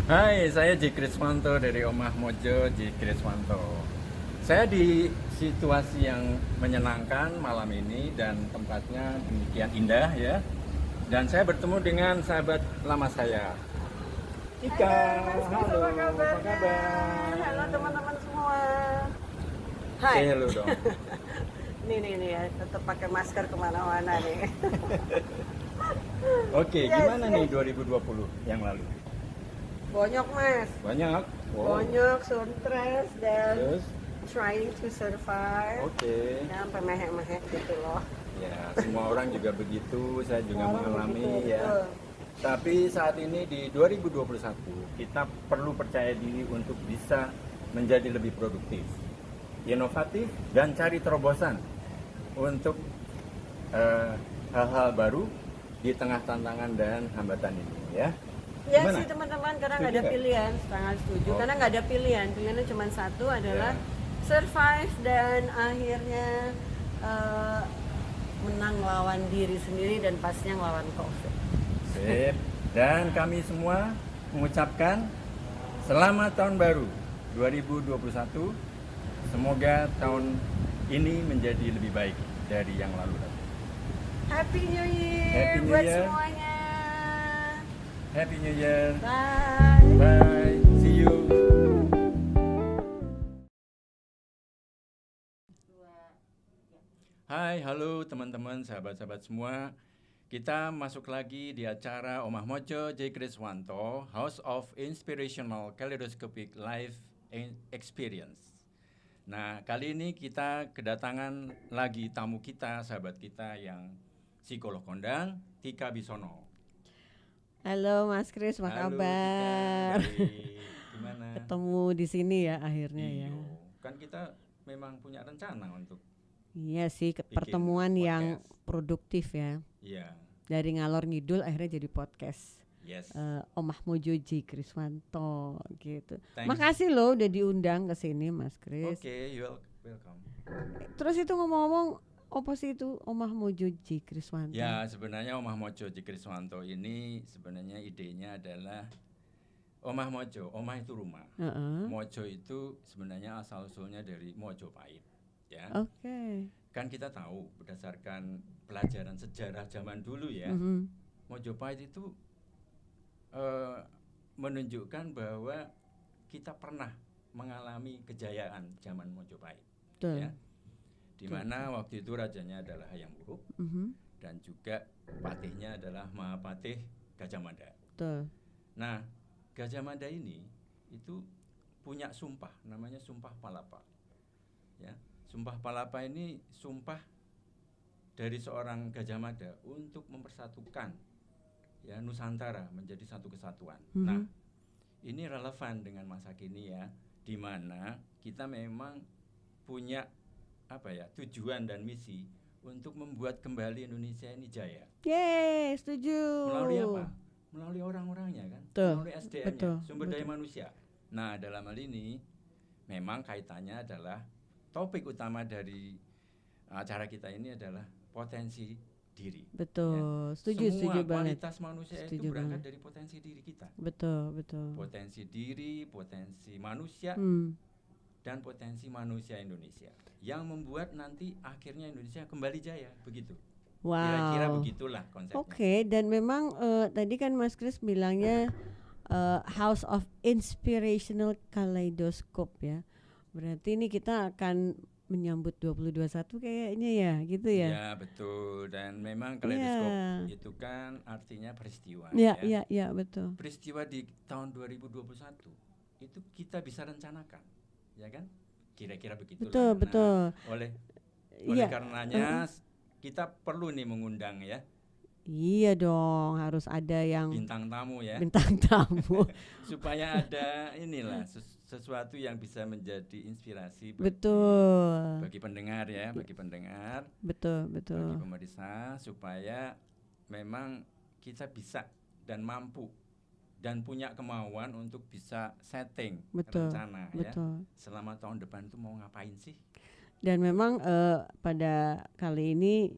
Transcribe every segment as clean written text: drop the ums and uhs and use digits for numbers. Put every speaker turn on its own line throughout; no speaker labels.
Hai, saya J. Kriswanto dari Omah Mojo J. Kriswanto. Saya di situasi yang menyenangkan malam ini dan tempatnya demikian indah ya. Dan saya bertemu dengan sahabat lama saya. Ika,
Hai Mas Kris,
halo,
apa
apa
kabarnya? Halo
kabar?
teman-teman semua. Hai.
Say hello dong.
Nih ya, tetap pakai masker kemana-mana nih.
Oke,
Yes,
gimana nih
yes.
2020 yang lalu?
Bonyok Mas,
Banyak. Wow.
bonyok, stres dan
Terus,
trying to survive.
oke.
Ya, sampai mehek-mehek gitu loh.
Ya, semua orang juga begitu, saya juga
Semua orang
mengalami
begitu,
ya.
betul.
Tapi saat ini di 2021 kita perlu percaya diri untuk bisa menjadi lebih produktif, inovatif dan cari terobosan untuk eh, hal-hal baru di tengah tantangan dan hambatan ini ya.
Ya
Gimana?
sih teman-teman, karena nggak
Setuju
ada
nggak?
pilihan, sangat setuju.
Oh.
Karena nggak ada pilihan, pilihannya cuma satu adalah
Ya.
survive dan akhirnya eh, menang lawan diri sendiri dan pastinya ngelawan COVID.
Sip. Dan kami semua mengucapkan selamat tahun baru 2021. Semoga tahun ini menjadi lebih baik dari yang lalu.
Happy New Year
Happy New
buat
Year.
semuanya.
Happy New Year.
Bye.
Bye. See you. Hai, halo teman-teman, sahabat-sahabat semua. Kita masuk lagi di acara Omah Mojo J. Kriswanto, House of Inspirational Kaleidoscopic Life Experience. Nah, kali ini kita kedatangan lagi tamu kita, sahabat kita yang psikolog kondang, Tika Bisono.
Halo Mas Kris, apa
Halo Tika,
kabar?
baik. Gimana?
Ketemu di sini ya akhirnya ya.
Iyo, kan kita memang punya rencana untuk
Iya sih,
bikin
pertemuan yang
podcast.
produktif ya.
Iya,
Dari ngalor ngidul akhirnya jadi podcast.
yes.
Omah Mojoji Kriswanto gitu.
Thanks.
Makasih loh udah diundang ke sini Mas Kris.
Oke, welcome.
Terus itu ngomong-ngomong apa sih itu Omah Mojoji Kriswanto?
Ya, sebenarnya Omah Mojo J. Kriswanto ini sebenarnya idenya adalah Omah Mojo. Omah itu rumah.
Heeh.
Mojo itu sebenarnya asal-usulnya dari Mojopahit, ya.
Oke.
Kan kita tahu berdasarkan pelajaran sejarah zaman dulu ya,
Mhm.
Mojopahit itu eh, menunjukkan bahwa kita pernah mengalami kejayaan zaman Mojopahit,
Betul.
ya. Di mana waktu itu rajanya adalah Hayam Wuruk
Mhm.
dan juga patihnya adalah Mahapatih Gajah Mada.
Betul.
Nah, Gajah Mada ini itu punya sumpah, namanya Sumpah Palapa. Ya, Sumpah Palapa ini sumpah dari seorang Gajah Mada untuk mempersatukan ya Nusantara menjadi satu kesatuan.
Mhm.
Nah, ini relevan dengan masa kini ya, di mana kita memang punya tujuan dan misi untuk membuat kembali Indonesia ini jaya.
Yeay, setuju.
Melalui apa? Melalui orang-orangnya kan,
Betul,
melalui SDM-nya,
betul,
sumber daya
betul.
manusia. Nah, dalam hal ini memang kaitannya adalah topik utama dari acara kita ini adalah potensi diri.
Betul,
Ya.
setuju,
Semua
setuju banget.
kualitas manusia itu
Setuju
berangkat
banget.
dari potensi diri kita.
Betul, betul.
Potensi diri, potensi manusia, dan potensi manusia Indonesia yang membuat nanti akhirnya Indonesia kembali jaya, begitu. Kira-kira
Wow.
begitulah konsepnya.
Oke, dan memang tadi kan Mas Kris bilangnya House of Inspirational Kaleidoscope ya. Berarti ini kita akan menyambut 2021 kayaknya ya, gitu ya.
Ya betul, dan memang
Iya.
kaleidoskop itu kan artinya peristiwa
Iya,
ya.
iya, iya, betul.
Peristiwa di tahun 2021 itu kita bisa rencanakan, ya kan? Kira-kira begitulah.
Betul,
Nah,
betul.
oleh
Iya.
karenanya kita perlu nih mengundang ya
Iya dong, harus ada yang
bintang tamu ya,
bintang tamu.
supaya ada inilah sesuatu yang bisa menjadi inspirasi
Betul.
bagi pendengar ya, bagi pendengar,
Betul,
bagi
betul.
pemirsa, supaya memang kita bisa dan mampu dan punya kemauan untuk bisa setting
Betul,
rencana
betul.
ya, selama tahun depan itu mau ngapain sih.
Dan memang pada kali ini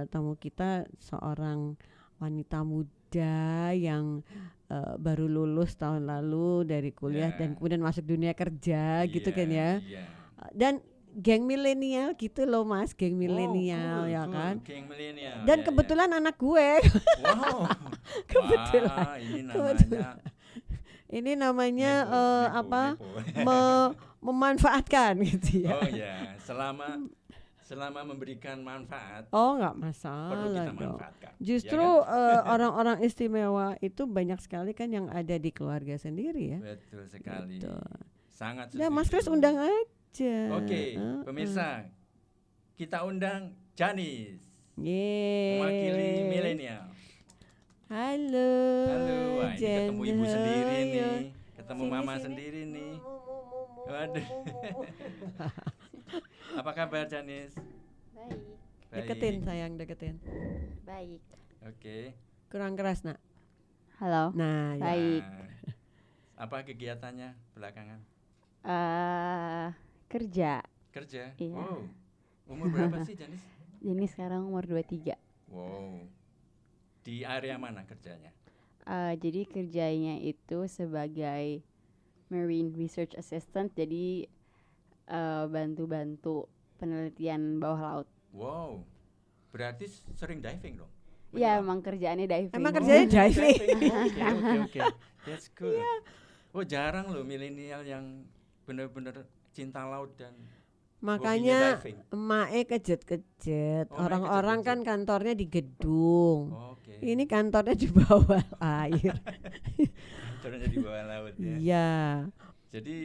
tamu kita seorang wanita muda yang baru lulus tahun lalu dari kuliah dan kemudian masuk dunia kerja gitu kan ya. Dan geng milenial gitu loh Mas, geng milenial ya kan.
Geng milenial.
Dan kebetulan anak gue.
Wow.
Kebetulan.
Wah, ini namanya
ini namanya
nepo.
memanfaatkan gitu ya.
Oh ya, selama memberikan manfaat.
Oh nggak
Perlu
masalah
kita
dong.
manfaatkan.
Justru
Ya kan?
orang-orang istimewa itu banyak sekali kan yang ada di keluarga sendiri ya.
Betul sekali.
Gitu.
Sangat
Nah
setuju.
Mas Kris undang aja.
Oke, pemirsa, kita undang Janice,
Yeay.
mewakili milenial.
Halo.
Halo, wah ini ketemu ibu
Jen.
sendiri
Ayo.
nih, ketemu
Sini,
mama
sini.
sendiri nih. Waduh. Apa kabar Janice?
Baik,
Deketin sayang, deketin.
baik.
Oke.
Kurang keras nak.
Halo.
Nah, ya.
Baik.
Nah, apa kegiatannya belakangan?
Kerja.
Kerja?
Iya.
Wow. Umur berapa sih Janice?
Jadi sekarang umur 23.
Wow. Di area mana kerjanya?
Jadi kerjanya itu sebagai Marine Research Assistant. Jadi bantu-bantu penelitian bawah laut.
Wow. Berarti sering diving dong?
Iya,
Menyelam?
emang kerjaannya diving.
Emang kerjanya diving.
Oke. That's good. Oh jarang loh milenial yang benar-benar cinta laut dan
Makanya
hobinya diving.
emak kejet-kejet.
Oh, emak
Orang-orang kan
kejet-kejet.
kantornya di gedung.
Oke.
Ini kantornya di bawah air.
Kantornya di bawah laut ya.
Iya.
Jadi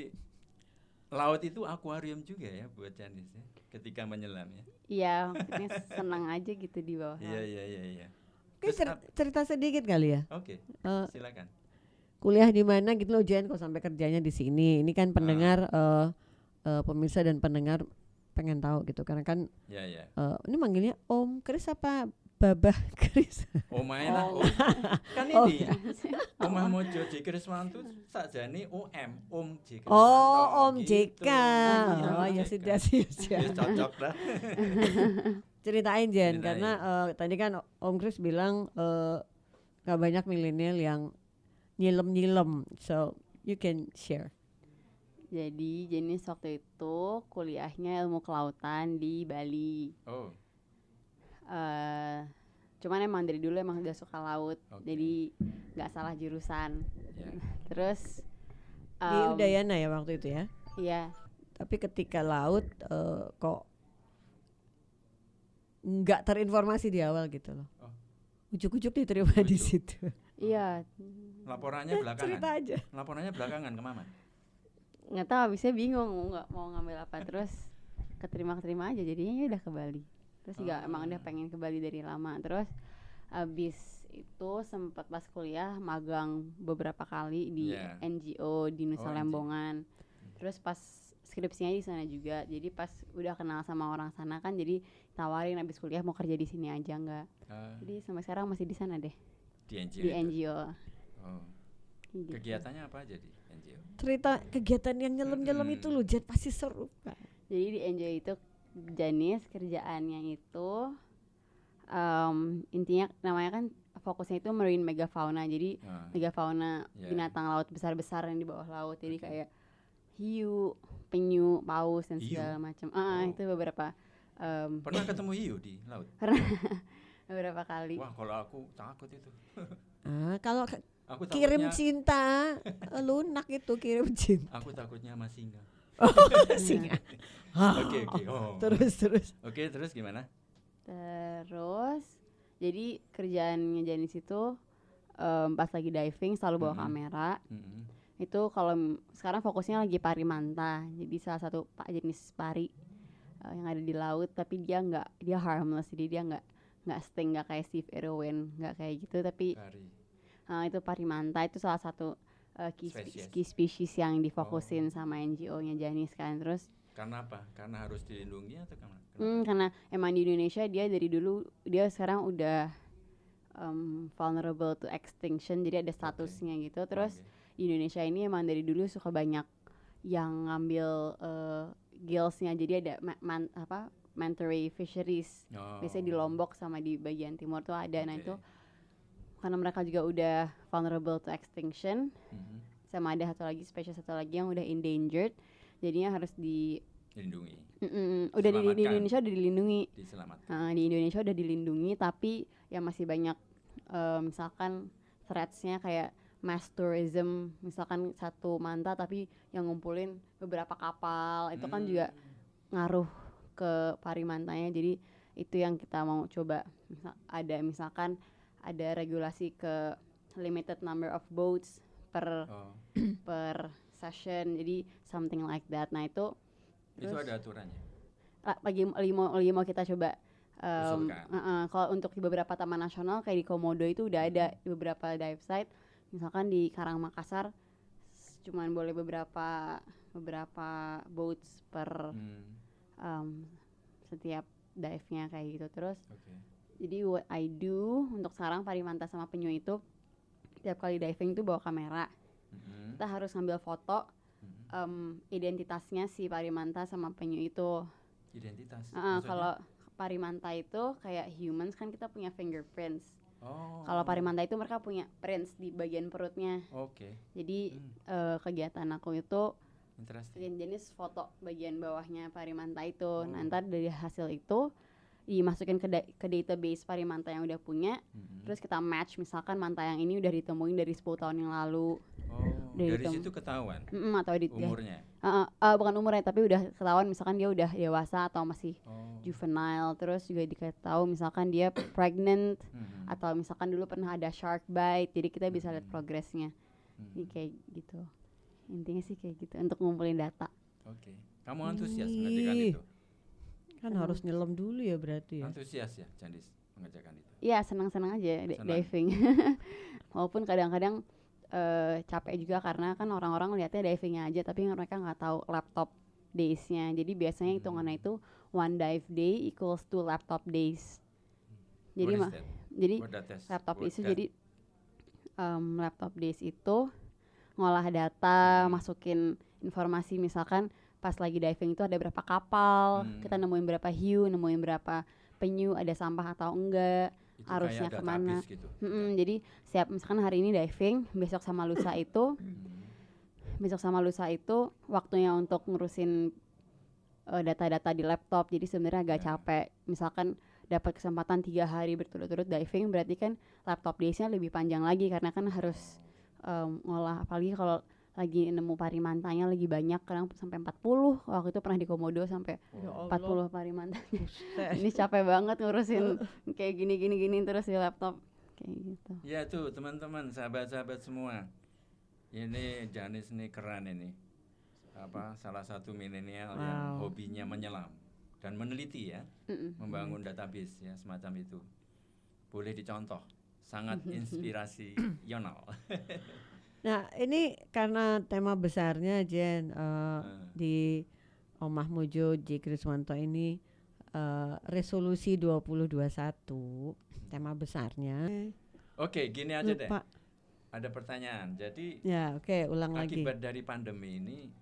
laut itu akuarium juga ya buat Janice ya, ketika menyelam ya.
Iya, maksudnya senang aja gitu di bawah
Iya
laut.
iya.
Oke, cerita sedikit kali ya.
Oke.
Eh,
Silakan.
kuliah di mana gitu loh Jen, kok sampai kerjanya di sini. Ini kan pendengar pemirsa dan pendengar pengen tahu gitu karena kan
Ya ya.
ini manggilnya Om Kris apa Babah Kris?
Oh main lah.
Oh.
Kan
Oh,
ini. Omah Mojo J Kriswanto sakjane Om J Kriswanto.
Oh, Om
gitu.
JK.
Iya,
Oh
Om
ya
JK.
sudah sih.
Ya, cocok lah.
Ceritain Jen
Ceritain.
karena tadi kan Om Kris bilang gak banyak milenial yang nyilem. So you can share.
Jadi jenis waktu itu kuliahnya ilmu kelautan di Bali.
Oh.
Cuman emang dari dulu emang udah suka laut,
Oke.
jadi nggak salah jurusan.
Ya.
Terus
Di Udayana ya waktu itu ya.
iya,
Tapi ketika laut kok nggak terinformasi di awal gitu loh.
Oh.
Ujuk-ujuk diterima di
Ujuk.
situ.
iya
Laporannya
Cerita
belakangan.
aja.
Laporannya belakangan ke Mama.
nggak tahu abisnya bingung mau ngambil apa, terus keterima aja jadinya ya udah ke Bali. Terus juga emang udah pengen ke Bali dari lama. Terus abis itu sempat pas kuliah magang beberapa kali di
Yeah.
NGO di Nusa
Oh,
Lembongan. Terus pas skripsinya di sana juga. Jadi pas udah kenal sama orang sana kan, jadi tawarin abis kuliah mau kerja di sini aja nggak. Jadi sampai sekarang masih di sana deh,
Di NGO.
di
itu.
NGO.
Oh.
Gitu.
Kegiatannya apa aja di NGO?
Cerita kegiatan yang nyelem-nyelem itu loh, Jet pasti seru kan.
Jadi di NGO itu jenis kerjaannya itu intinya namanya kan fokusnya itu marine megafauna. Jadi
Ah,
megafauna
Ya.
binatang laut besar-besar yang di bawah laut. Jadi
Oke.
kayak hiu, penyu, paus dan
Hiu?
segala macam.
Oh.
Itu beberapa
Pernah ketemu hiu di laut?
beberapa kali.
Wah, kalau aku takut itu.
Kalau
Aku
kirim
takutnya,
cinta lunak itu kirim cinta.
aku takutnya sama singa.
Singa.
Oke. Oh.
Terus.
Oke, terus gimana?
Terus jadi kerjaannya Janis itu pas lagi diving selalu bawa kamera.
Mm-mm.
Itu kalau sekarang fokusnya lagi pari manta. Jadi salah satu jenis pari yang ada di laut, tapi dia harmless. Jadi dia nggak sting, nggak kayak Steve Irwin, nggak kayak gitu. Tapi
Pari.
itu pari manta itu salah satu
Spesies.
key species yang difokusin sama NGO-nya Janis kan. Terus
Karena apa? Karena harus dilindungi atau kenapa?
karena emang di Indonesia dia dari dulu, dia sekarang udah vulnerable to extinction, jadi ada statusnya gitu. Terus
Oke.
di Indonesia ini emang dari dulu suka banyak yang ngambil gillsnya, jadi ada manta ray fisheries.
Oh.
Biasanya di Lombok sama di bagian timur tuh ada. Nah
Oke.
itu karena mereka juga udah vulnerable to extinction,
Mhm.
sama ada spesies satu lagi yang udah endangered, jadinya harus
Dilindungi,
udah di
Selamatkan.
Indonesia udah dilindungi.
diselamatkan.
Di Indonesia udah dilindungi, tapi ya masih banyak misalkan threats-nya kayak mass tourism, misalkan satu manta tapi yang ngumpulin beberapa kapal, itu kan juga ngaruh ke parimantanya. Jadi itu yang kita mau coba, misalkan ada regulasi ke limited number of boats per
Oh,
per session, jadi something like that. Nah itu
itu
terus
ada aturannya.
lagi mau kita coba.
Usulkan.
Kalau untuk di beberapa taman nasional kayak di Komodo itu udah ada di beberapa dive site, misalkan di Karang Makassar cuman boleh beberapa boats per setiap dive-nya kayak gitu. Terus
Oke.
jadi what I do untuk sekarang parimanta sama penyu itu, tiap kali diving itu bawa kamera,
Mhm.
kita harus ngambil foto identitasnya si parimanta sama penyu itu.
Identitas. Maksudnya?
Kalau parimanta itu kayak humans kan kita punya fingerprints.
Oh.
Kalau parimanta itu mereka punya prints di bagian perutnya.
Oke.
Jadi kegiatan aku itu
Interesting.
jenis foto bagian bawahnya parimanta itu. Nah, ntar dari hasil itu dimasukin ke database parimanta yang udah punya. Terus kita match, misalkan manta yang ini udah ditemuin dari 10 tahun yang lalu.
Oh, dari situ ketahuan
Atau
umurnya.
bukan umurnya, tapi udah ketahuan misalkan dia udah dewasa atau masih juvenile. Terus juga diketahui misalkan dia pregnant atau misalkan dulu pernah ada shark bite. Jadi kita bisa lihat progresnya. Jadi kayak gitu. Intinya sih kayak gitu untuk ngumpulin data.
Oke. Kamu antusias mengerjakan itu?
Kan harus nyelam dulu ya berarti ya.
Antusias ya, Jandis, mengerjakan itu?
Iya, senang-senang aja diving. Walaupun kadang-kadang capek juga karena kan orang-orang lihatnya divingnya aja, tapi mereka nggak tahu laptop days-nya. Jadi biasanya hitungannya itu one dive day equals 2 laptop days. Jadi laptop days itu jadi laptop days itu ngolah data, masukin informasi, misalkan pas lagi diving itu ada berapa kapal, kita nemuin berapa hiu, nemuin berapa penyu, ada sampah atau enggak,
itu
arusnya kemana.
Gitu.
Jadi siap, misalkan hari ini diving, besok sama lusa itu waktunya untuk ngurusin data-data di laptop. Jadi sebenarnya agak capek. Misalkan dapat kesempatan 3 hari berturut-turut diving, berarti kan laptop days-nya lebih panjang lagi karena kan harus ngolah, apalagi kalau lagi nemu parimantanya lagi banyak, kadang sampai 40. Waktu itu pernah di Komodo sampai 40 parimantanya. Ini capek banget ngurusin kayak gini terus di laptop kayak gitu.
Ya tuh teman-teman, sahabat-sahabat semua, ini Janice nih keren ini. Salah satu milenial yang hobinya menyelam dan meneliti ya, membangun database ya, semacam itu. Boleh dicontoh, sangat inspirasional.
Nah ini karena tema besarnya Jen, di Omah Mojo J. Kriswanto ini resolusi 2021, tema besarnya.
Oke, gini aja deh. Ada pertanyaan. Jadi
ya ulang lagi.
Akibat dari pandemi ini,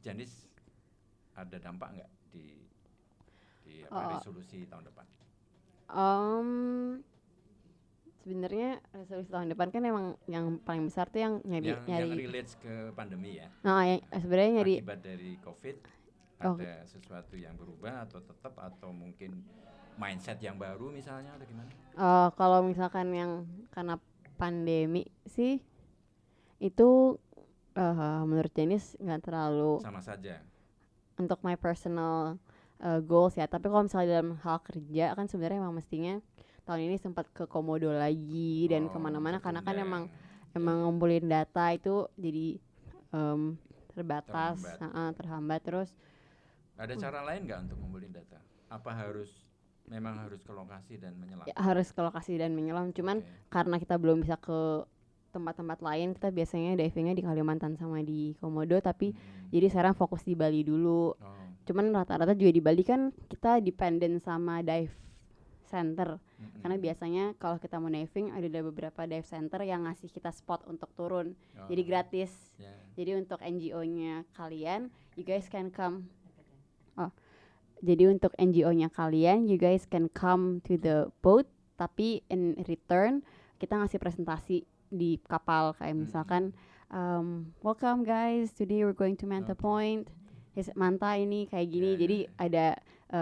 Janice ada dampak nggak di resolusi tahun depan?
Sebenarnya resolusi tahun depan kan emang yang paling besar tuh yang nyari
yang relates ke pandemi ya.
Yang sebenarnya nyari
akibat dari COVID, ada sesuatu yang berubah atau tetap, atau mungkin mindset yang baru misalnya, atau gimana?
Kalau misalkan yang karena pandemi sih itu menurut Janice nggak terlalu
sama saja
untuk my personal goals ya. Tapi kalau misalnya dalam hal kerja kan sebenarnya emang mestinya tahun ini sempat ke Komodo lagi dan kemana-mana karena kan emang ngumpulin data itu jadi terhambat. Terus
ada cara lain nggak untuk ngumpulin data? Apa memang harus ke lokasi dan menyelam?
Ya, harus ke lokasi dan menyelam. Cuman karena kita belum bisa ke tempat-tempat lain, kita biasanya divingnya di Kalimantan sama di Komodo, tapi jadi sekarang fokus di Bali dulu. Cuman rata-rata juga di Bali kan kita dependent sama dive center, karena biasanya kalau kita mau diving ada beberapa dive center yang ngasih kita spot untuk turun, jadi gratis. Jadi untuk NGO-nya kalian, you guys can come. Jadi untuk NGO-nya kalian, you guys can come to the boat tapi in return kita ngasih presentasi di kapal kayak misalkan welcome guys, today we're going to Manta Point. Manta ini kayak gini, jadi ada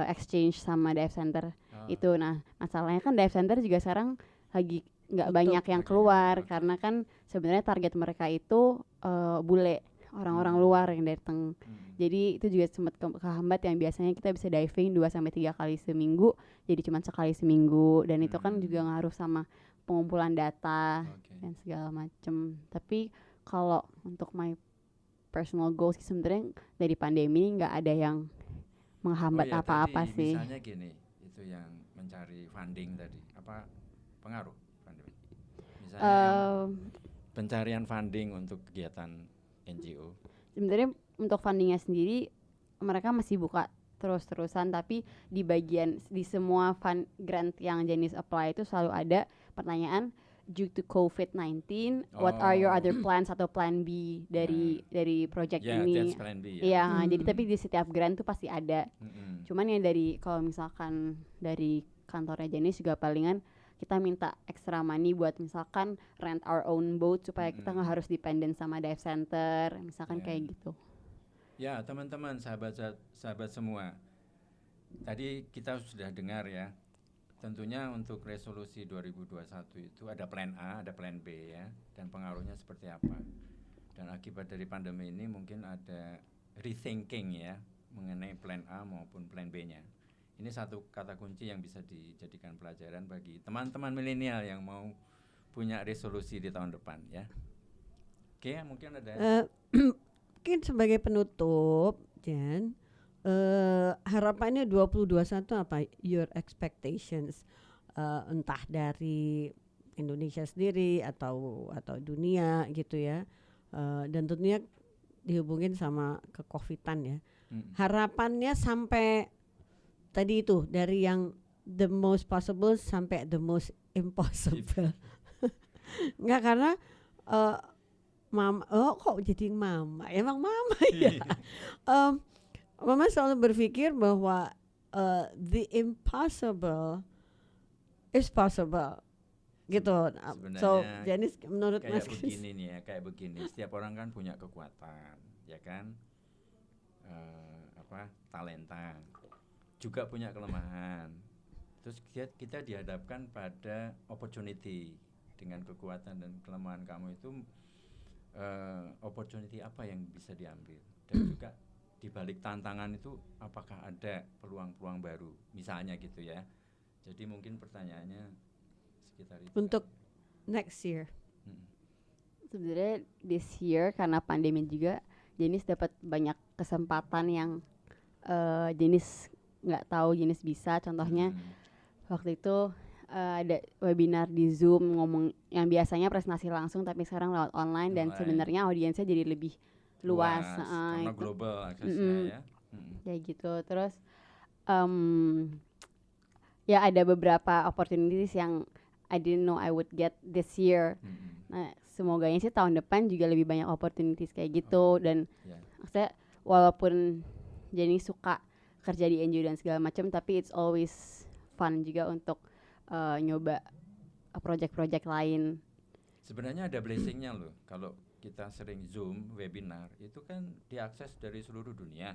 exchange sama dive center itu. Nah masalahnya kan dive center juga sekarang lagi nggak banyak yang keluar karena kan sebenarnya target mereka itu bule, orang-orang luar yang datang. Jadi itu juga sempat kehambat yang biasanya kita bisa diving 2-3 kali seminggu jadi cuma sekali seminggu, dan itu kan juga ngaruh sama pengumpulan data dan segala macem. Tapi kalau untuk my personal goals sebenarnya dari pandemi nggak ada yang menghambat apa-apa sih.
Misalnya gini, itu yang mencari funding tadi, apa pengaruh pandemi? Misalnya pencarian funding untuk kegiatan NGO.
Sebenarnya untuk fundingnya sendiri mereka masih buka terus-terusan, tapi di semua fund grant yang Janice apply itu selalu ada pertanyaan due to COVID-19, what are your other plans atau plan B dari project ini?
That's plan B,
Jadi tapi di setiap grant tuh pasti ada. Cuman ya kalau misalkan dari kantornya Janice juga palingan kita minta extra money buat misalkan rent our own boat supaya kita nggak harus dependent sama dive center, misalkan kayak gitu.
Ya teman-teman, sahabat semua, tadi kita sudah dengar ya, tentunya untuk resolusi 2021 itu ada plan A, ada plan B ya, dan pengaruhnya seperti apa. Dan akibat dari pandemi ini mungkin ada rethinking ya mengenai plan A maupun plan B-nya. Ini satu kata kunci yang bisa dijadikan pelajaran bagi teman-teman milenial yang mau punya resolusi di tahun depan ya. Oke, mungkin ada
mungkin sebagai penutup, Jan, harapannya 2021 apa? Your expectations, entah dari Indonesia sendiri atau dunia gitu ya, dan tentunya dihubungin sama ke-COVID-an ya. Harapannya sampai tadi itu dari yang the most possible sampai the most impossible. Enggak, karena mama, kok jadi mama? Emang mama ya. Mama selalu berpikir bahwa the impossible is possible, gitu. So, Janice menurut Mas Chris,
begini nih ya, kayak begini. Setiap orang kan punya kekuatan, ya kan? Talenta, juga punya kelemahan. Terus kita dihadapkan pada opportunity dengan kekuatan dan kelemahan kamu itu. Opportunity apa yang bisa diambil, dan juga di balik tantangan itu apakah ada peluang-peluang baru misalnya gitu ya. Jadi mungkin pertanyaannya sekitar itu
untuk next year.
Sebenarnya this year karena pandemi juga Janice dapat banyak kesempatan yang Janice nggak tahu Janice bisa. Contohnya waktu itu ada webinar di Zoom ngomong yang biasanya presentasi langsung tapi sekarang lewat online dan sebenarnya audiensnya jadi lebih luas
karena global aksesnya
ya gitu. Terus ya ada beberapa opportunities yang I didn't know I would get this year. Nah semoganya sih tahun depan juga lebih banyak opportunities kayak gitu. Dan maksudnya walaupun Jenny suka kerja di NGO dan segala macam, tapi it's always fun juga untuk nyoba project-project lain.
Sebenarnya ada blessingnya loh, kalau kita sering Zoom webinar itu kan diakses dari seluruh dunia,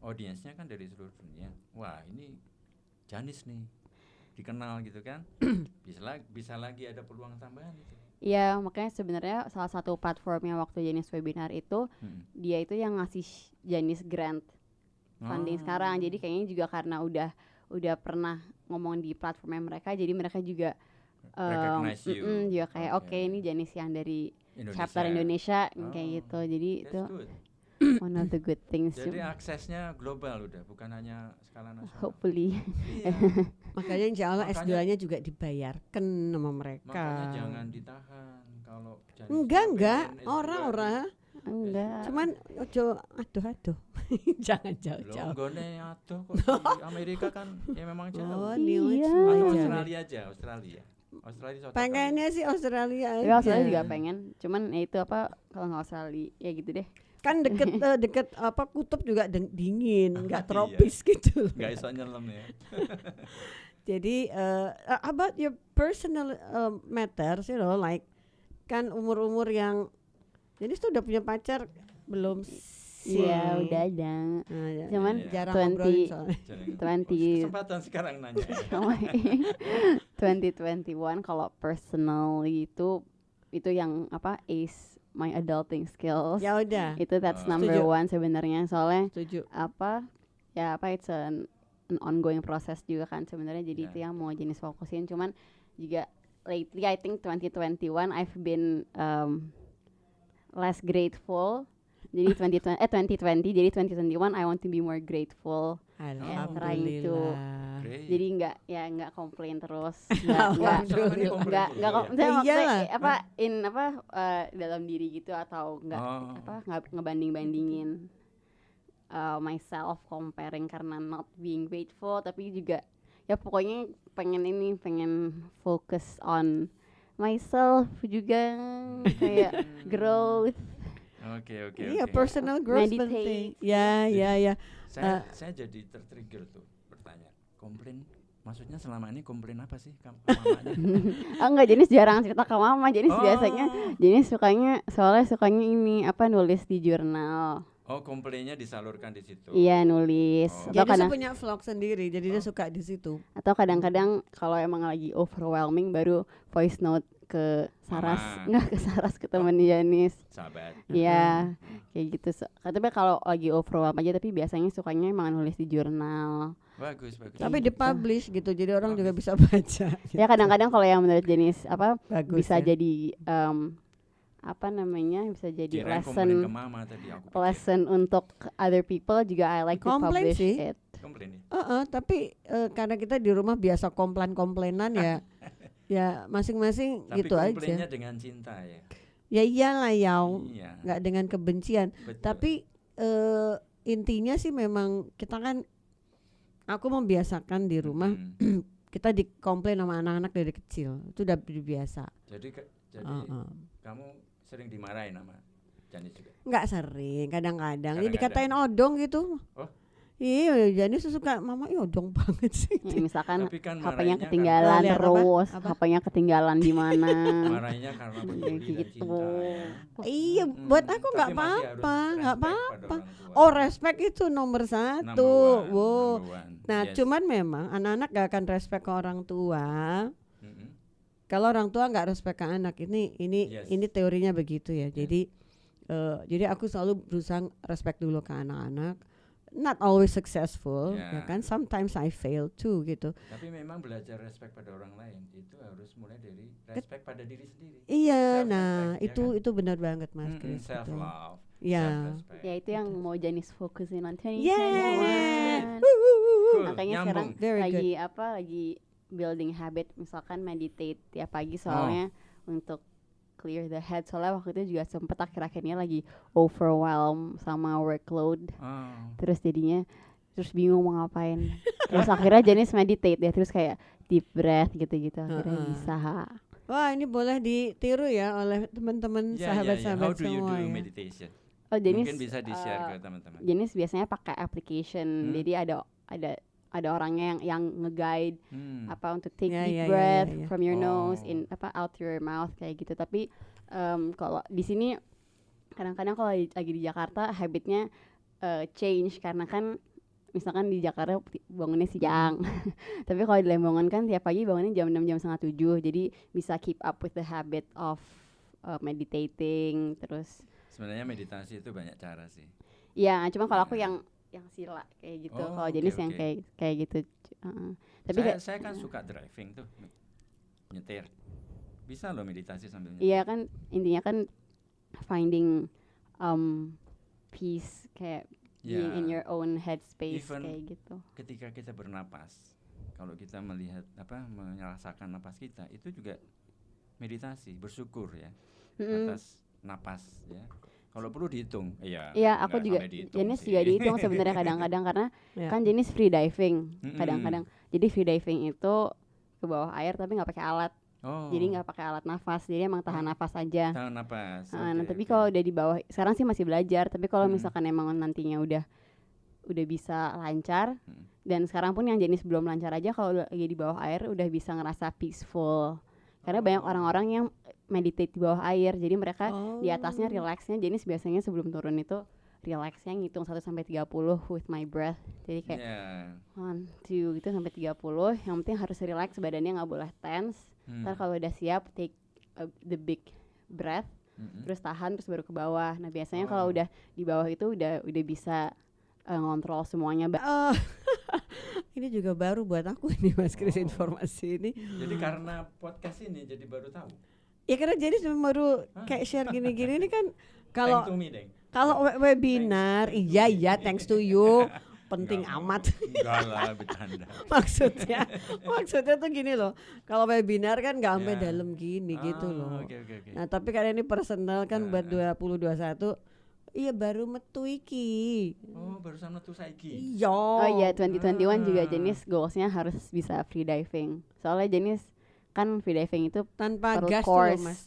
audiensnya kan dari seluruh dunia. Wah ini Janice nih dikenal gitu kan, bisa lagi ada peluang tambahan itu.
Iya, makanya sebenarnya salah satu platformnya waktu Janice webinar itu dia itu yang ngasih Janice grant funding sekarang. Jadi kayaknya juga karena udah pernah ngomong di platformnya mereka, jadi mereka juga
recognize you.
Juga kayak oke, ini Janice yang dari chapter Indonesia kayak gitu. Jadi itu one of the good things.
Jadi aksesnya global udah, bukan hanya skala nasional.
Hopefully.
Makanya insya Allah S2-nya juga dibayarkan sama mereka.
Makanya jangan ditahan kalau
enggak orang-orang.
Enggak.
Cuman aduh. Jangan jauh-jauh.
Gone aduh kok di Amerika kan ya memang jauh.
Iya.
Australia.
Pengennya sih Australia aja.
Ya, Australia juga pengen. Cuman itu kalau nggak Australia ya gitu deh.
Kan deket kutub juga dingin, nggak tropis gitu.
Nggak iso nyelam ya.
Jadi about your personal matters, like kan umur-umur yang Jenis tuh udah punya pacar belum sih?
Iya, udah ada.
Nah,
Cuman
jarang
20
ngobrolin soalnya.
20
Kesempatan sekarang nanya.
2021 kalau personally itu yang apa ace my adulting skills.
Ya udah,
Itu that's
Oh.
number
Setuju.
one sebenarnya, soalnya
setuju.
it's an ongoing process juga kan sebenarnya, jadi
Ya.
itu yang mau jenis fokusin. Cuman juga lately I think 2021 I've been less grateful. Jadi 2020 jadi 2021 I want to be more grateful.
Alhamdulillah.
Great.
Jadi nggak komplain terus.
Alhamdulillah.
Nggak
Iyalah.
dalam diri gitu, atau nggak ngebanding-bandingin myself, comparing karena not being grateful, tapi juga ya pokoknya pengen focus on myself juga, kayak growth.
Oke.
Iya, personal growth
Meditate.
penting. Ya.
Saya jadi tertrigger tuh bertanya. Komplain, maksudnya selama ini komplain apa sih mamanya?
Enggak, Jenis jarang cerita ke mama. Jenis
Oh.
biasanya Jenis soalnya sukanya ini nulis di jurnal.
Oh, komplainnya disalurkan di situ.
Iya, nulis.
Oh.
Atau
Jadi dia
kadang
punya vlog sendiri, jadi dia suka di situ.
atau kadang-kadang kalau emang lagi overwhelming baru voice note ke Saras,
Mama.
enggak ke Saras, ke temen Janis.
Sahabat.
Iya, kayak gitu. Tapi kalau lagi overwhelm aja, tapi biasanya sukanya emang nulis di jurnal.
Bagus.
Tapi
gitu.
dipublish gitu, jadi orang juga bisa baca.
Ya kadang-kadang kalau yang menurut Jenis
Bagus
bisa
ya.
jadi bisa jadi
Kirain komplain ke
lesson
mama tadi aku pikir.
lesson untuk other people juga. I like to
Komplain
publish
sih.
it.
Komplain ya.
Tapi karena kita di rumah biasa komplainan ya, ya masing-masing
Tapi
gitu
komplainnya
aja.
dengan cinta ya.
Ya iyalah
Iya.
nggak dengan kebencian.
Betul.
Tapi intinya sih memang kita kan, aku membiasakan di rumah
Mm-mm.
kita dikomplain sama anak-anak dari kecil, itu udah biasa.
Jadi kamu sering dimarahin sama Janis juga.
Nggak sering, kadang-kadang. Jadi
Kadang-kadang.
dikatain odong gitu.
Oh.
Iya, Janis suka mama odong banget sih.
Ya, misalkan
Tapi kan
HP-nya
marahnya
ketinggalan
Lihat apa?
terus,
Apa?
HP-nya ketinggalan di mana.
marahnya karena peduli dan
Gitu.
cinta ya.
Iya,
Mm-mm.
buat aku
Tapi
nggak
masih harus
apa-apa, nggak
respect
apa-apa.
pada orang tua.
Oh, respect itu nomor satu. Wow.
Number one.
Nah,
Yes.
cuman memang anak-anak gak akan respect ke orang tua.
Mm-mm.
Kalau orang tua nggak respect ke anak,
Yes.
ini teorinya begitu ya. Jadi aku selalu berusaha respect dulu ke anak-anak. Not always successful,
Ya.
ya kan? Sometimes I fail too gitu.
Tapi memang belajar respect pada orang lain itu harus mulai dari respect pada diri sendiri.
Iya,
Self-respect,
nah
ya
itu benar banget Mas
Mm-mm,
Chris.
self
betul.
love.
Iya.
Self-respect.
Ya itu yang mau Janis fokusin on 2021.
Yeah.
Cool,
Makanya sekarang
nyambung.
Very good.
lagi building habit, misalkan meditate tiap pagi soalnya untuk clear the head. Soalnya waktu itu juga sempet akhir-akhirnya lagi overwhelmed sama workload,
Oh.
terus bingung mau ngapain. Terus akhirnya Janis meditate ya, terus kayak deep breath gitu-gitu, akhirnya
Heeh.
bisa.
Wah, ini boleh ditiru ya oleh teman-teman
Ya,
sahabat-sahabat
How do you
semua
do
ya.
meditation?
Oh, Janis
Mungkin bisa di-share ke teman-teman.
Janis biasanya pakai application.
Hmm.
Jadi ada orangnya yang nge-guide untuk take
Ya,
deep
ya, ya,
breath
ya, ya.
from your nose
Oh.
out your mouth kayak gitu. Tapi kalau di sini kadang-kadang kalau lagi di Jakarta habitnya change, karena kan misalkan di Jakarta bangunnya siang. Tapi kalau di Lembongan kan tiap pagi bangunnya jam 6, jam setengah 7. Jadi bisa keep up with the habit of meditating terus.
Sebenarnya meditasi itu banyak cara sih.
Ya, cuma kalau aku
Ya.
yang sila kayak gitu.
Oh,
Kalau
oke,
Jenis yang
oke.
kayak gitu. Tapi
Saya kan suka driving tuh, nyetir. Bisa loh meditasi sambil nyetir.
iya kan intinya kan finding peace, kayak being in your own headspace
Even
kayak gitu.
Ketika kita bernapas, kalau kita merasakan napas kita, itu juga meditasi, bersyukur ya atas napas ya. Kalau perlu dihitung, iya.
Iya, aku
nggak
juga
sampai dihitung
Jenis
sih.
juga dihitung sebenarnya kadang-kadang, karena
Ya.
kan Jenis free diving
Mm-mm.
kadang-kadang. Jadi free diving itu ke bawah air tapi nggak pakai alat.
Oh,
Jadi nggak pakai alat nafas. Jadi emang tahan nafas aja.
tahan napas.
Nah,
Oke,
tapi
oke.
kalau udah di bawah, sekarang sih masih belajar. Tapi kalau
Mm.
misalkan emang nantinya udah bisa lancar,
Mm.
Dan sekarang pun yang jenis belum lancar aja kalau lagi di bawah air udah bisa ngerasa peaceful. Karena banyak orang-orang yang meditate di bawah air, jadi mereka di atasnya relaxnya. Jenis biasanya sebelum turun itu relaxnya ngitung 1 sampai 30 with my breath. Jadi kayak 1, 2 gitu sampai 30. Yang penting harus relax, badannya nggak boleh tense. Ntar kalau udah siap take the big breath, terus tahan, terus baru ke bawah. Nah biasanya kalau udah di bawah itu udah bisa ngontrol semuanya.
Ini juga baru buat aku nih Mas Kris informasi ini.
Jadi karena podcast ini jadi baru tahu.
Ya karena jadi baru kayak share gini-gini ini kan kalau
Thank to me, Deng.
kalau webinar iya thanks to you. Penting amat.
Enggak lah, bercanda.
maksudnya tuh gini loh, kalau webinar kan nggak sampai dalam gini gitu loh.
Okay.
Nah tapi karena ini personal kan buat 2021, iya baru metu iki.
Oh barusan metu saiki.
Iya.
Oh iya 2021 juga jenis goalsnya harus bisa free diving. Soalnya jenis kan free diving itu
Tanpa
perlu
gas tuh
course.
loh, Mas.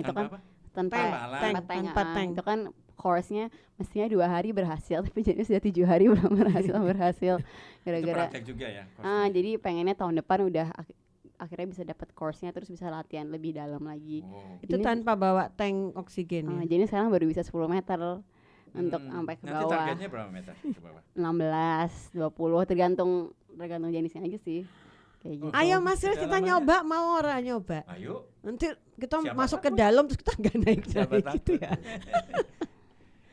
Itu kan
apa?
tanpa
tank.
Itu kan course-nya mestinya 2 hari berhasil, tapi jadi sudah 7 hari belum berhasil
Itu
gara-gara
praktek juga ya.
jadi pengennya tahun depan udah akhirnya bisa dapat course-nya, terus bisa latihan lebih dalam lagi.
Itu
Ini-
tanpa bawa tank oksigen ya.
Jadi sekarang baru bisa 10 meter untuk sampai ke
Nanti
bawah.
targetnya berapa meter ke bawah?
16, 20 tergantung jenisnya aja sih. Kayak gitu.
Ayo Mas Kris kita
Kedalamannya.
nyoba, mau orang nyoba.
Ayo.
Nanti kita
Siapa
masuk ke
takut?
dalam terus kita nggak naik
Siapa
gitu
takut?
ya.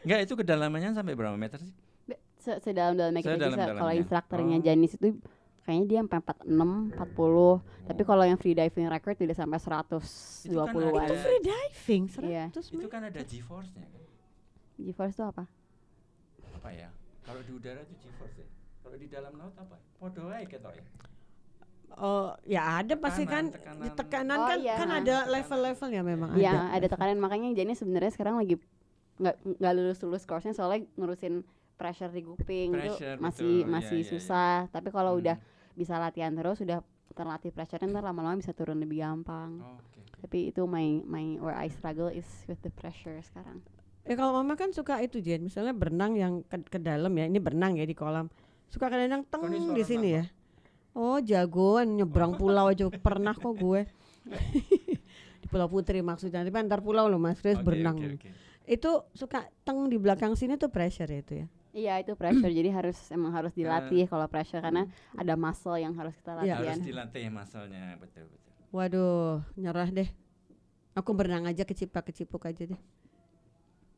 Enggak, itu kedalamannya sampai berapa meter sih?
Sedalam-dalamnya kita bisa.
Sedalam-dalamnya.
Kalau instrukturnya
Oh.
Janis itu kayaknya dia sampai 46, 40. Tapi kalau yang free diving record tidak sampai 120-an.
Itu free diving
Iya.
100
Itu
meter.
kan ada G-force-nya kan?
GeForce itu apa?
Apa ya? Kalau di udara itu G-force ya. Kalau di dalam laut apa? Podo ae ketok ya.
Oh, ya ada pasti kan
Tekanan.
di tekanan
Oh,
kan
iya.
kan ada level-levelnya memang
Iya, ada tekanan, makanya Janis sebenarnya sekarang lagi nggak lulus course-nya soalnya ngurusin pressure di kuping itu
Pressure,
masih
betul. Iya, iya,
susah. Tapi kalau udah bisa latihan terus, udah terlatih pressure-nya, ntar lama-lama bisa turun lebih gampang.
Oh, oke.
Tapi itu my where I struggle is with the pressure sekarang.
Ya kalau mama kan suka itu Jen, misalnya berenang yang ke dalam ya, ini berenang ya di kolam. Suka kadang-kadang teng
Kok ini suara
di sini
mama?
ya. Oh, jagoan nyebrang pulau aja pernah kok gue. Di Pulau Putri maksudnya, tapi antar pulau loh Mas Kris
Oke,
berenang.
oke.
Itu suka teng di belakang sini tuh pressure ya itu ya.
Iya, itu pressure. Jadi emang harus dilatih kalau pressure, karena ada muscle yang harus kita
Iya.
latihan.
Harus dilatih masalnya, betul.
Waduh, nyerah deh. Aku berenang aja kecipuk aja deh.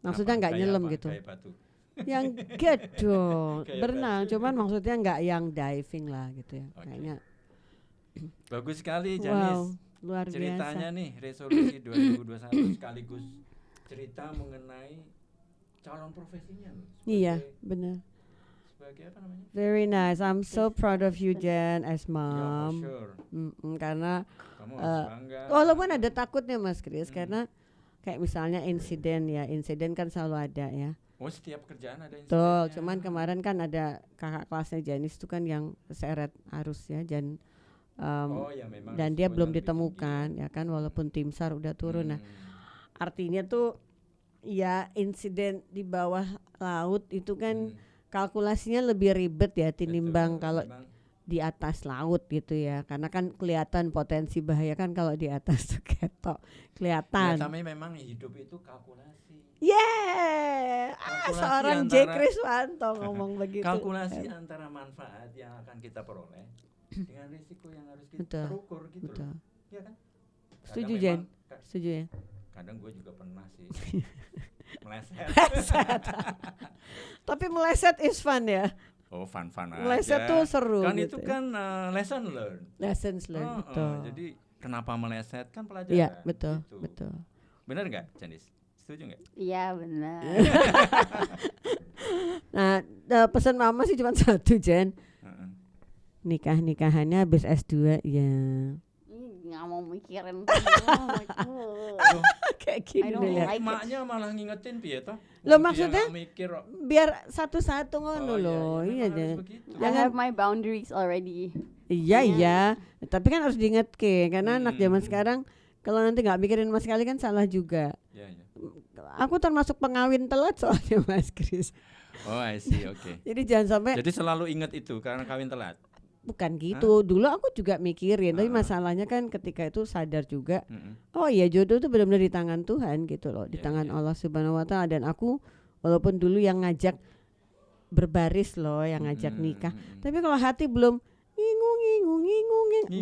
Maksudnya
Apa?
nggak
Kayak
nyelam
apa?
gitu.
Kayak batu.
Yang gitu,
Kayak
berenang, cuman maksudnya nggak yang diving lah gitu ya.
Oke.
Kayaknya
Bagus sekali
wow,
Janis.
luar
Ceritanya
biasa.
nih resolusi 2021 sekaligus cerita mengenai calon profesinya loh.
Iya, benar.
Sebagai apa namanya?
Very nice. I'm so proud of you Jen as
Ya, for
mom.
sure.
Karena
Kamu harus bangga.
walaupun ada takutnya Mas Kris, karena kayak misalnya insiden kan selalu ada ya.
Oh, setiap kerjaan ada
Betul,
insidennya.
cuman kemarin kan ada kakak kelasnya Janis itu kan yang seret arus ya dan
Oh, ya memang
dan dia
risikonya
belum
lebih
ditemukan
tinggi
ya kan walaupun tim SAR udah
ya.
turun. Nah, artinya tuh ya insiden di bawah laut itu kan kalkulasinya lebih ribet ya tinimbang
Betul,
kalau
memang.
di atas laut gitu ya. Karena kan kelihatan potensi bahaya kan kalau di atas tuh ketok
Ya,
kelihatan.
tapi memang hidup itu kalkulasi.
Yeah,
Kalkulasi
seorang J.
antara-
Kriswanto ngomong begitu.
Kalkulasi antara manfaat yang akan kita peroleh dengan risiko yang harus kita
Betul,
terukur gitu
betul.
loh. Iya kan?
Setuju,
Kadang
Jen?
memang-
Setuju ya?
Kadang gue juga pernah sih meleset.
Tapi meleset is fun ya.
Oh, fun-fun aja.
Meleset tuh seru
Kan
gitu
itu
ya.
kan lesson learn.
Lessons learned, betul.
Jadi kenapa meleset kan pelajaran.
Iya, betul,
gitu.
betul.
Benar nggak, Janis? Setuju nggak?
Iya, benar.
Nah, pesan mama sih cuma satu, Jen.
Heeh.
Nikahannya habis S2 ya.
Nggak mau mikirin.
Loh,
Kayak
I
gini
don't
nih lihat.
like it.
Emaknya malah ngingetin piye toh?
Loh,
Dia
maksudnya
nggak mikir kok.
Biar satu-satu ngono
Oh,
loh. Iya,
memang
Jen.
harus begitu.
I have my boundaries already.
Iya, iya. Tapi kan harus diingetke karena anak zaman sekarang kalau nanti nggak mikirin mas sekali kan salah juga.
Iya, iya.
Aku termasuk pengawin telat soalnya Mas Kris.
Oh, I see, oke.
Jadi jangan sampai
Jadi selalu ingat itu karena kawin telat.
bukan gitu. Dulu aku juga mikirin, tapi
Ah.
masalahnya kan ketika itu sadar juga,
Mm-mm.
oh iya jodoh itu benar-benar di tangan Tuhan gitu loh, di
Iya,
tangan
iya.
Allah Subhanahu wa taala. Dan aku walaupun dulu yang ngajak berbaris loh, yang ngajak nikah. Tapi kalau hati belum ngingung,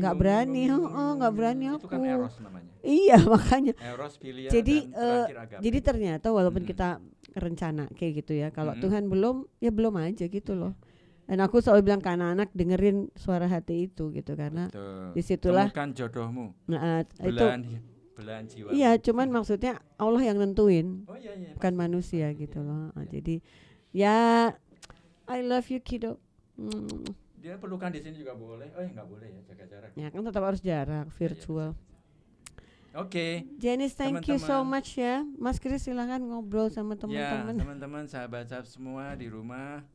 nggak berani, nggak berani
Itu
aku.
kan eros namanya.
Iya makanya.
Eros pilihan
Jadi,
dan terakhir agape.
Jadi ternyata walaupun
Mm-mm.
kita rencana kayak gitu ya, kalau
Mm-mm.
Tuhan belum, ya belum aja gitu loh. Dan aku selalu bilang ke anak-anak dengerin suara hati itu gitu, karena
Betul.
disitulah
Temukan jodohmu,
itu.
belahan jiwa.
Iya, cuman maksudnya Allah yang nentuin,
Oh iya.
bukan
pasti.
manusia
Pasti,
gitu
iya.
loh.
Iya.
Jadi ya I love you kiddo.
Dia pelukan di sini juga boleh. Oh ya nggak boleh ya, jaga jarak.
Ya kan tetap harus jarak virtual.
Oke.
Janice, thank you so
Teman-teman.
much ya. Mas Kris silahkan ngobrol sama
Ya,
teman-teman.
teman-teman sahabat-sahabat semua di rumah,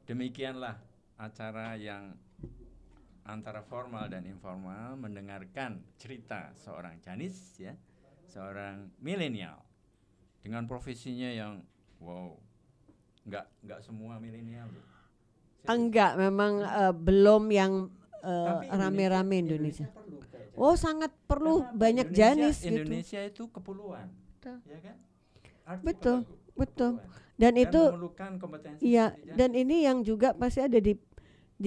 demikianlah acara yang antara formal dan informal, mendengarkan cerita seorang Janice ya, seorang milenial dengan profesinya yang wow, nggak semua milenial loh. Serius.
Enggak, memang belum yang
Tapi
rame-rame Indonesia.
perlu kerja.
Oh, sangat perlu
Kenapa?
banyak
Indonesia-
Janis gitu.
Indonesia itu kepulauan,
Betul.
ya kan? Arti
Betul,
pelegu,
betul.
kepulauan.
Dan
Dan
itu
memerlukan kompetensi
iya,
seperti Janis.
dan ini yang juga pasti ada di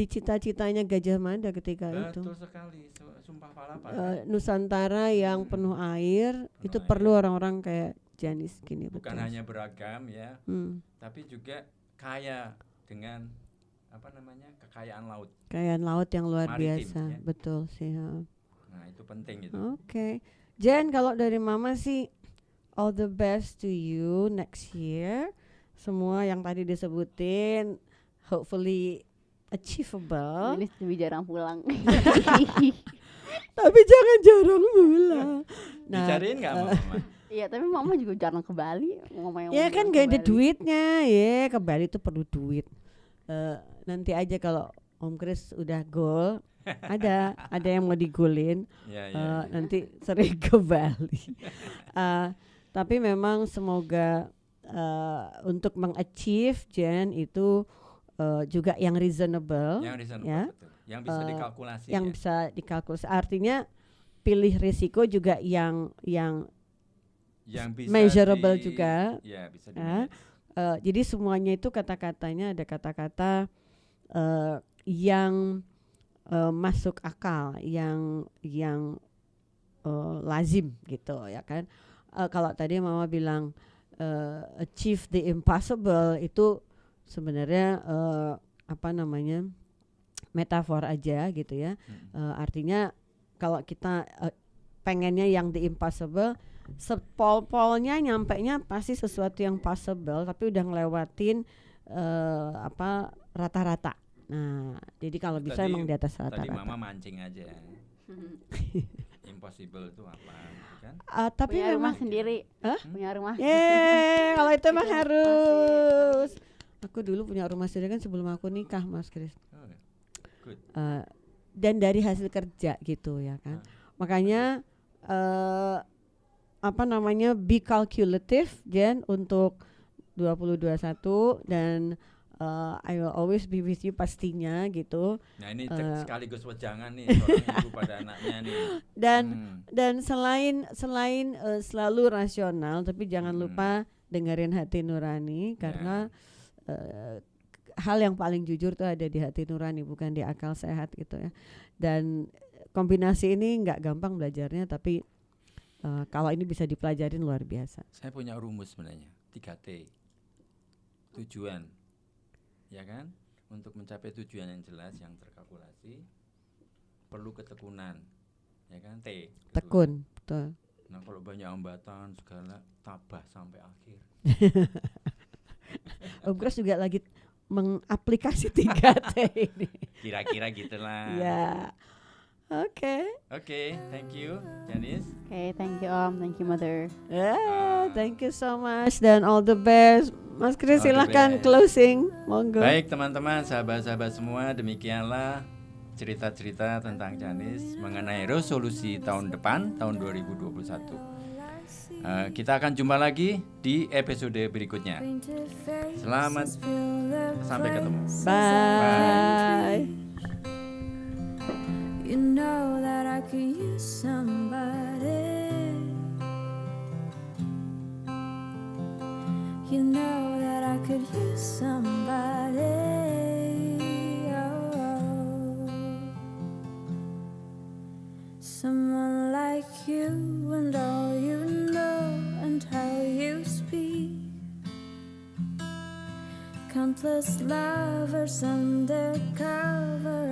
cita-citanya Gajah Mada ketika itu.
Betul sekali, sumpah palapa.
Nusantara yang penuh air,
Penuh
itu
air.
perlu orang-orang kayak Janis gini.
Bukan
betul.
hanya beragam ya,
Hmm,
tapi juga kaya dengan apa namanya kekayaan laut.
kekayaan laut yang luar
Maritim,
biasa,
ya.
betul sih. Ha.
Nah itu penting itu.
Oke, Jen, kalau dari Mama sih all the best to you next year. Semua yang tadi disebutin, hopefully achievable.
Jadi lebih jarang pulang.
Tapi jangan jarang pulang.
Dicariin nggak
eh,
mama?
Iya, tapi mama juga jarang ke Bali. Mama yang
ya kan
jarang
gak
ke
ada
Bali.
duitnya, ya ke Bali itu perlu duit. Nanti aja kalau Om Kris udah goal, ada yang mau digolin.
Ya,
Nanti sering ke Bali. Tapi memang semoga untuk mengachieve Jen itu juga yang reasonable,
Yang reasonable,
ya.
betul. Yang bisa dikalkulasi.
yang
ya.
bisa dikalkulasi. Artinya pilih risiko juga yang
Yang bisa
measurable juga.
Ya bisa
Ya.
di-manage.
Jadi semuanya itu kata-katanya ada kata-kata yang masuk akal, yang lazim gitu ya kan. Kalau tadi Mama bilang achieve the impossible, itu sebenarnya apa namanya metafor aja gitu ya. Artinya kalau kita pengennya yang the impossible, sepol-polnya nyampainya pasti sesuatu yang possible, tapi udah ngelewatin rata-rata. Nah, jadi kalau bisa
Tadi-
emang di atas
Tadi
rata-rata.
mama mancing aja. Impossible itu apa gitu kan?
Tapi
Punya rumah
memang
sendiri.
Hah?
Punya rumah.
kalau itu emang
Itu
harus. Aku dulu punya rumah sendiri kan sebelum aku nikah, Mas Kris.
Oh, good.
Dan dari hasil kerja gitu ya kan. Makanya apa namanya be calculative Jen untuk 2021 dan I will always be with you pastinya gitu.
Nah ini sekaligus wejangan nih seorang ibu pada anaknya nih.
Dan selain selalu rasional, tapi jangan lupa dengerin hati nurani karena hal yang paling jujur tuh ada di hati nurani, bukan di akal sehat gitu ya. Dan kombinasi ini nggak gampang belajarnya, tapi kalau ini bisa dipelajarin luar biasa.
Saya punya rumus sebenarnya 3T. Tujuan, ya kan? Untuk mencapai tujuan yang jelas, yang terkalkulasi, perlu ketekunan, ya kan? T.
Tekun, betul.
Nah kalau banyak hambatan segala, tabah sampai akhir.
Om Kris juga lagi mengaplikasi 3T ini.
Kira-kira gitulah.
Ya, oke.
Oke, thank you, Janice.
Oke, thank you Om, thank you Mother.
Thank you so much dan all the best. Mas Kris
All the
silahkan
best.
closing, monggo.
Baik teman-teman, sahabat-sahabat semua, demikianlah cerita-cerita tentang Janice mengenai resolusi tahun depan, tahun 2021. Kita akan jumpa lagi di episode berikutnya. Selamat sampai ketemu.
Bye.
You know that I could use somebody. You know that I could use somebody. Oh, someone like you and all you know and how you speak. Countless lovers undercover